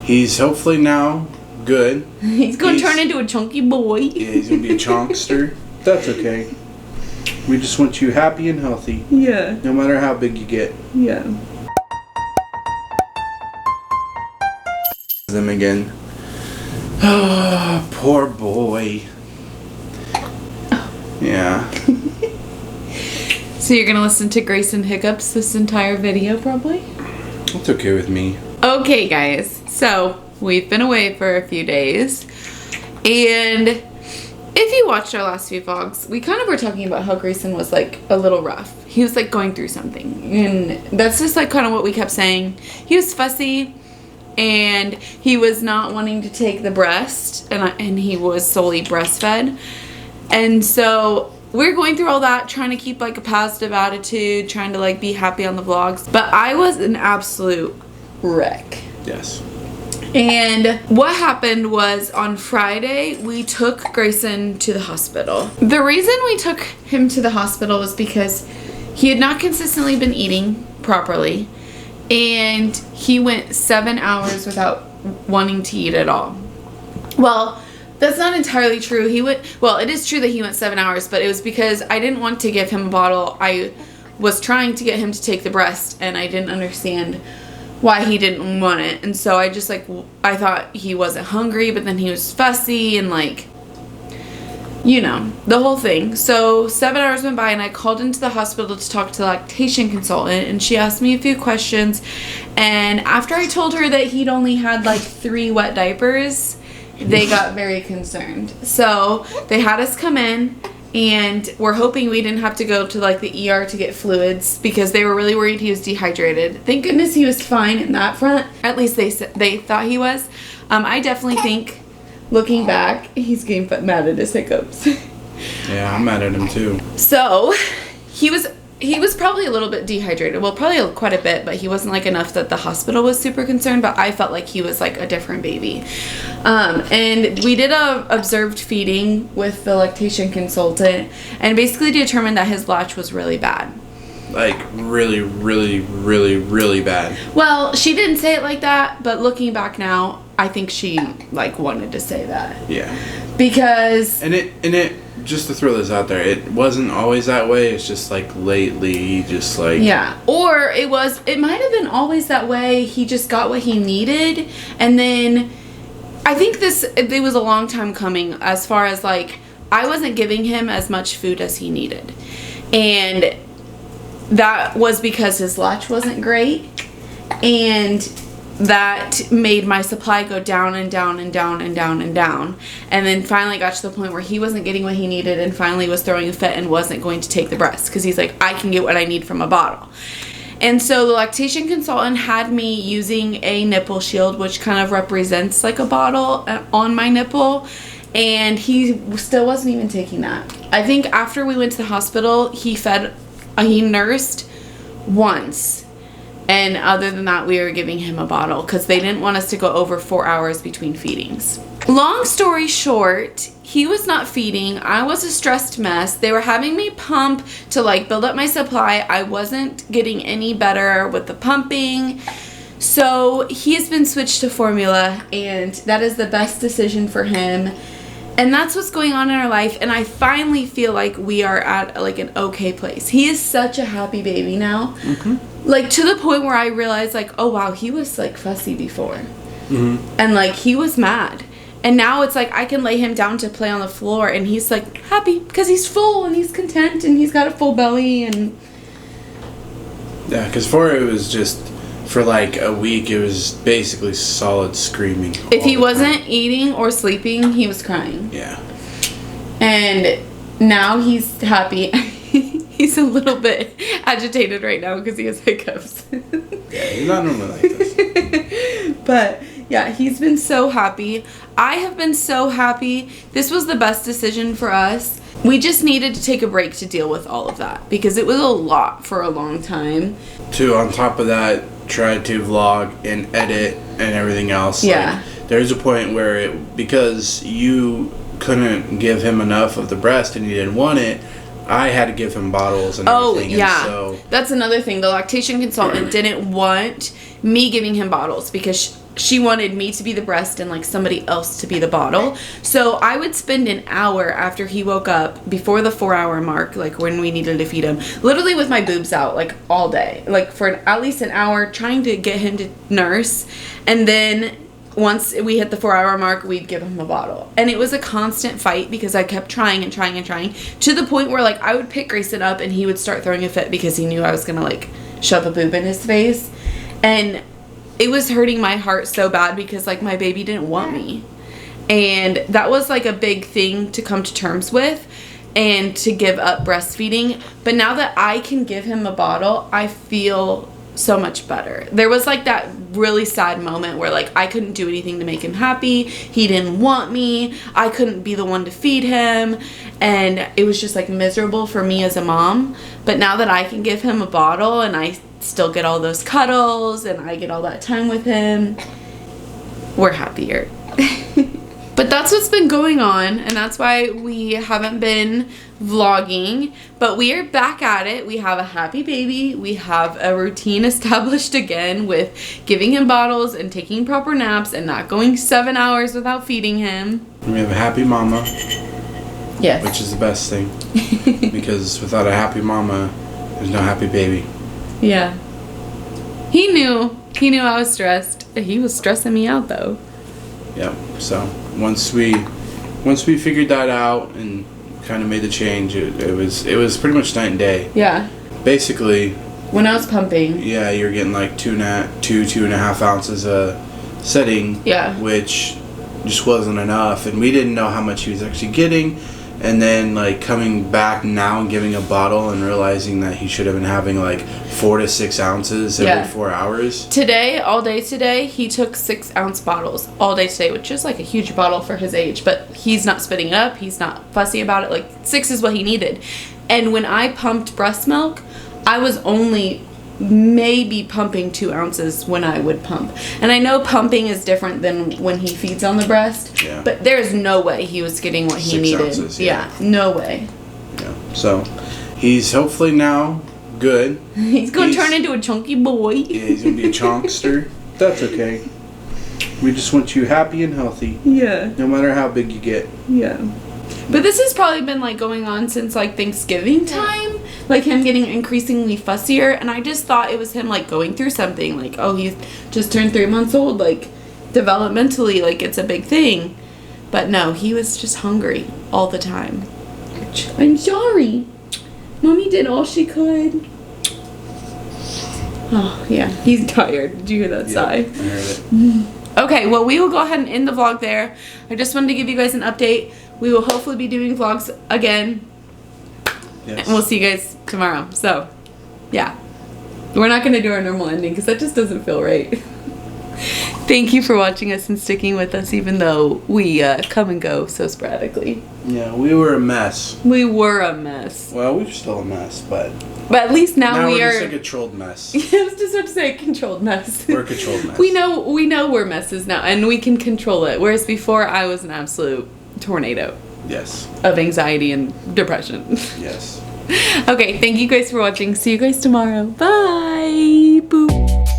He's hopefully now good. He's going to turn into a chunky boy. Yeah, he's going to be a chunkster. That's okay. We just want you happy and healthy. Yeah. No matter how big you get. Yeah. Them again. Oh, poor boy. Yeah. So you're going to listen to Grayson hiccups this entire video, probably? That's okay with me. Okay, guys. So, we've been away for a few days. And if you watched our last few vlogs, we kind of were talking about how Grayson was, like, a little rough. He was, like, going through something. And that's just, like, kind of what we kept saying. He was fussy. And he was not wanting to take the breast. And he was solely breastfed. And so we're going through all that, trying to keep like a positive attitude, trying to like be happy on the vlogs. But I was an absolute wreck. Yes. And what happened was on Friday, we took Grayson to the hospital. The reason we took him to the hospital was because he had not consistently been eating properly. And he went 7 hours without wanting to eat at all. Well, that's not entirely true. It is true that he went 7 hours, but it was because I didn't want to give him a bottle. I was trying to get him to take the breast, and I didn't understand why he didn't want it. And so I just, like, I thought he wasn't hungry, but then he was fussy and, like, you know, the whole thing. So 7 hours went by, and I called into the hospital to talk to the lactation consultant, and she asked me a few questions. And after I told her that he'd only had, like, 3 wet diapers, they got very concerned. So they had us come in, and we're hoping we didn't have to go to like the ER to get fluids because they were really worried he was dehydrated. Thank goodness he was fine in that front. At least they thought he was. I definitely think, looking back, he's getting mad at his hiccups. Yeah, I'm mad at him too. So he was probably a little bit dehydrated. Well, probably quite a bit, but he wasn't like enough that the hospital was super concerned, but I felt like he was like a different baby. And we did a observed feeding with the lactation consultant and basically determined that his latch was really bad. Like really, really, really, really bad. Well, she didn't say it like that, but looking back now, I think she like wanted to say that. Yeah. Because And it just to throw this out there, it wasn't always that way. It's just like lately, just like yeah. Or it might have been always that way. He just got what he needed, and then I think it was a long time coming as far as like I wasn't giving him as much food as he needed, and that was because his latch wasn't great, and that made my supply go down and down and down and down and down, and then finally got to the point where he wasn't getting what he needed and finally was throwing a fit and wasn't going to take the breast because he's like, I can get what I need from a bottle. And so the lactation consultant had me using a nipple shield, which kind of represents like a bottle on my nipple, and he still wasn't even taking that. I think after we went to the hospital, he nursed once. And other than that, we were giving him a bottle because they didn't want us to go over 4 hours between feedings. Long story short, he was not feeding. I was a stressed mess. They were having me pump to like build up my supply. I wasn't getting any better with the pumping. So he's been switched to formula, and that is the best decision for him. And that's what's going on in our life, and I finally feel like we are at like an okay place. He is such a happy baby now. Mm-hmm. Like to the point where I realized like, oh wow, he was like fussy before. Mm-hmm. And like he was mad. And now it's like I can lay him down to play on the floor and he's like happy because he's full and he's content and he's got a full belly. And yeah, because before it was just for like a week, it was basically solid screaming. If he wasn't eating or sleeping, he was crying. Yeah. And now he's happy. He's a little bit agitated right now because he has hiccups. Yeah, he's not normally like this. But yeah, he's been so happy. I have been so happy. This was the best decision for us. We just needed to take a break to deal with all of that because it was a lot for a long time. On top of that, try to vlog and edit and everything else. Yeah. Like, there's a point where because you couldn't give him enough of the breast and he didn't want it, I had to give him bottles and everything. Oh, yeah. And so that's another thing. The lactation consultant didn't want me giving him bottles because she wanted me to be the breast and like somebody else to be the bottle. So I would spend an hour after he woke up, before the 4-hour mark, like when we needed to feed him, literally with my boobs out like all day, like for at least an hour, trying to get him to nurse. And then once we hit the 4-hour mark, we'd give him a bottle. And it was a constant fight because I kept trying and trying and trying, to the point where like I would pick Grayson up and he would start throwing a fit because he knew I was gonna like shove a boob in his face. And it was hurting my heart so bad because like my baby didn't want me. And that was like a big thing to come to terms with and to give up breastfeeding. But now that I can give him a bottle, I feel so much better. There was like that really sad moment where like I couldn't do anything to make him happy. He didn't want me. I couldn't be the one to feed him. And it was just like miserable for me as a mom. But now that I can give him a bottle and I still get all those cuddles and I get all that time with him, we're happier. But that's what's been going on, and that's why we haven't been vlogging. But we are back at it. We have a happy baby. We have a routine established again with giving him bottles and taking proper naps and not going 7 hours without feeding him. We have a happy mama. Yes. Which is the best thing. Because without a happy mama, there's no happy baby. Yeah. He knew I was stressed. He was stressing me out though. Yep. So once we figured that out and kind of made the change, it was pretty much night and day. Yeah. Basically, when I was pumping, yeah, you're getting like 2.5 ounces a setting. Yeah. Which just wasn't enough, and we didn't know how much he was actually getting. And then like coming back now and giving a bottle and realizing that he should have been having like 4 to 6 ounces every 4 hours. Today, all day today, he took 6-ounce bottles all day today, which is like a huge bottle for his age. But he's not spitting it up. He's not fussy about it. Like 6 is what he needed. And when I pumped breast milk, I was only maybe pumping 2 ounces when I would pump. And I know pumping is different than when he feeds on the breast. Yeah. But there's no way he was getting what he 6 needed. Ounces, yeah, no way. Yeah. So he's hopefully now good. He's gonna turn into a chunky boy. Yeah, he's gonna be a chunkster. That's okay. We just want you happy and healthy. Yeah. No matter how big you get. Yeah. But this has probably been like going on since like Thanksgiving time, like him getting increasingly fussier, and I just thought it was him like going through something, like, oh, he's just turned 3 months old, like developmentally, like it's a big thing. But no, he was just hungry all the time. I'm sorry. Mommy did all she could. Oh yeah, he's tired. Did you hear that sigh? I heard it. Okay, well, we will go ahead and end the vlog there. I just wanted to give you guys an update. We will hopefully be doing vlogs again. Yes. And we'll see you guys tomorrow. So, yeah. We're not going to do our normal ending because that just doesn't feel right. Thank you for watching us and sticking with us even though we come and go so sporadically. Yeah, we were a mess. We were a mess. Well, we're still a mess, but at least now we we're are just a controlled mess. I was just about to say a controlled mess. We're a controlled mess. We know we're messes now and we can control it. Whereas before I was an absolute tornado. Yes. Of anxiety and depression. Yes. Okay, thank you guys for watching. See you guys tomorrow. Bye. Boop.